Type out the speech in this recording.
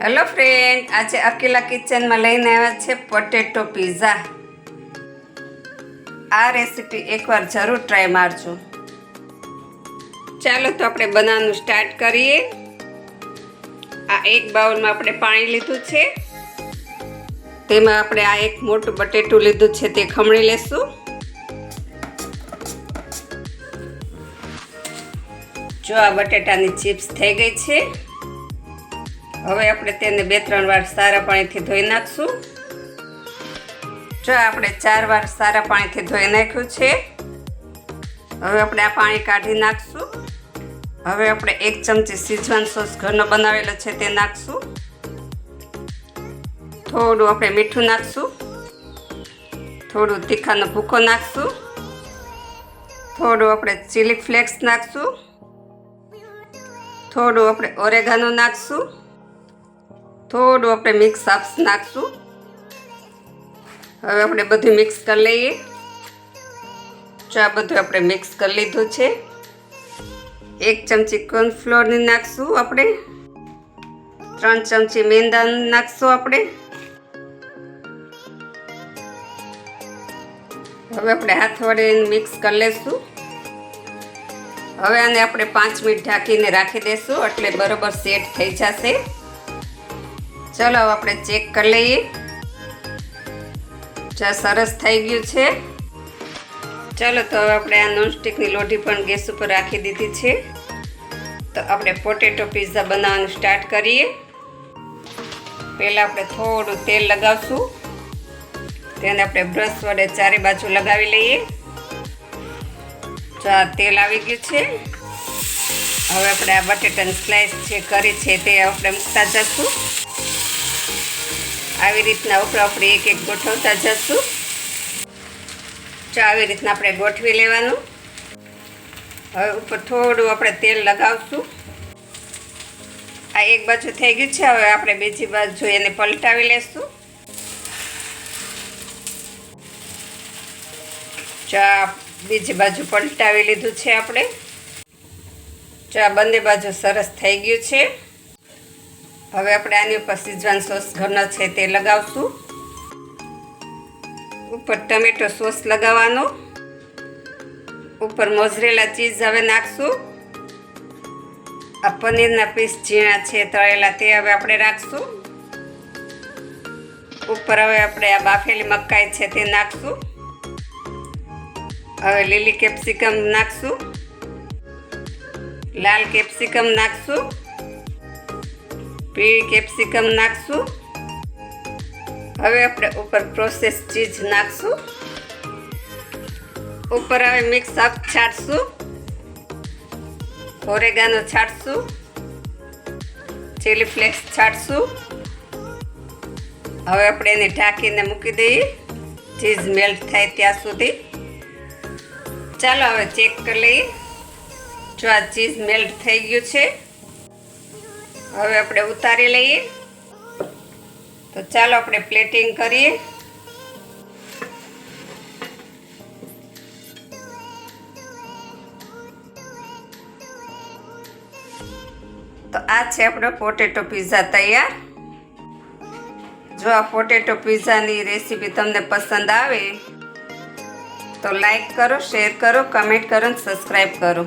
Hello friend, આજે અકેલા કિચનમાં લઈને આવ્યા છે પોટેટો પિઝા। આ રેસીપી એકવાર જરૂર ટ્રાય મારજો। ચાલો તો આપણે બનાવવાનું સ્ટાર્ટ કરીએ। આ એક બાઉલમાં આપણે પાણી લીધું છે, તેમાં આપણે આ એક મોટું બટેટું લીધું છે તે ખમણી લેશું। જો આ બટેટાની ચિપ્સ થઈ ગઈ છે। હવે આપણે તેને 2-3 વાર સારા પાણીથી ધોઈ નાખશું। જો આપણે 4 વાર સારા પાણીથી ધોઈ નાખ્યું છે। હવે આપણે આ પાણી કાઢી નાખશું। હવે આપણે 1 ચમચી શીઝવાન સોસ ઘરનો બનાવેલો છે તે નાખશું। થોડું આપણે મીઠું નાખશું, થોડું તીખાનો ભૂકો નાખશું, થોડું આપણે ચીલી ફ્લેક્સ નાખશું, થોડું આપણે ઓરેગાનો નાખશું, થોડું આપણે મિક્સ હર્બ્સ નાખશું। હવે આપણે બધું મિક્સ કરી લઈએ। જો આ બધું આપણે મિક્સ કરી લીધું છે। 1 ચમચી કોર્નફ્લોરની નાખશું આપણે, 3 ચમચી મેંદાનું નાખશું આપણે। હવે આપણે હાથ વડે મિક્સ કરી લઈશું। હવે આને આપણે 5 મિનિટ ઢાંકીને રાખી દઈશું એટલે બરોબર સેટ થઈ જશે। ચલો હવે આપણે ચેક કરી લઈએ। જો સરસ થઈ ગયું છે। ચલો તો હવે આપણે આ નોનસ્ટિકની લોઢી પણ ગેસ ઉપર રાખી દીધી છે। તો આપણે પોટેટો પિઝા બનાવવાનું સ્ટાર્ટ કરીએ। પહેલાં આપણે થોડું તેલ લગાવશું, તેને આપણે બ્રશ વડે ચારે બાજુ લગાવી લઈએ। જો આ તેલ આવી ગયું છે। હવે આપણે આ બટેટાની સ્લાઇસ જે કરી છે તે આપણે મૂકતા જશું। આવી રીતના ઉપર આપણે એક એક ગોઠવતા જશું। જો આવી રીતના આપણે ગોઠવી લેવાનું। હવે ઉપર થોડું આપણે તેલ લગાવશું। આ એક બાજુ થઈ ગયું છે, હવે આપણે બીજી બાજુ એને પલટાવી લેશું। જો બીજી બાજુ પલટાવી લીધું છે આપણે। જો આ બંને બાજુ સરસ થઈ ગયું છે। હવે આપણે આની ઉપર શીઝવાન સોસ ઘરનો છે તે લગાવશું। ઉપર ટમેટો સોસ લગાવવાનો, ઉપર મોઝરેલા ચીઝ હવે નાખશું। આ પનીરના પીસ ઝીણા છે તળેલા તે હવે આપણે રાખશું। ઉપર હવે આપણે આ બાફેલી મકાઈ છે તે નાખશું। હવે લીલી કેપ્સિકમ નાખશું, લાલ કેપ્સિકમ નાખશું, પીળી કેપ્સિકમ નાખશું। હવે આપણે ઉપર પ્રોસેસ ચીઝ નાખશું। ઉપર હવે મિક્સ અપ છાંટશું, ઓરેગાનો છાંટશું, ચીલી ફ્લેક્સ છાંટશું। હવે આપણે એને ઢાંકીને મૂકી દઈએ ચીઝ મેલ્ટ થાય ત્યાં સુધી। ચાલો હવે ચેક કરી લઈએ। જો આ ચીઝ મેલ્ટ થઈ ગયું છે, હવે આપણે ઉતારી લઈએ। તો ચાલો આપણે પ્લેટિંગ કરીએ। તો આ છે આપણો પોટેટો પિઝા તૈયાર। જો આ પોટેટો પિઝાની રેસીપી તમને પસંદ આવે તો લાઈક કરો, શેર કરો, કમેન્ટ કરો અને સબસ્ક્રાઈબ કરો।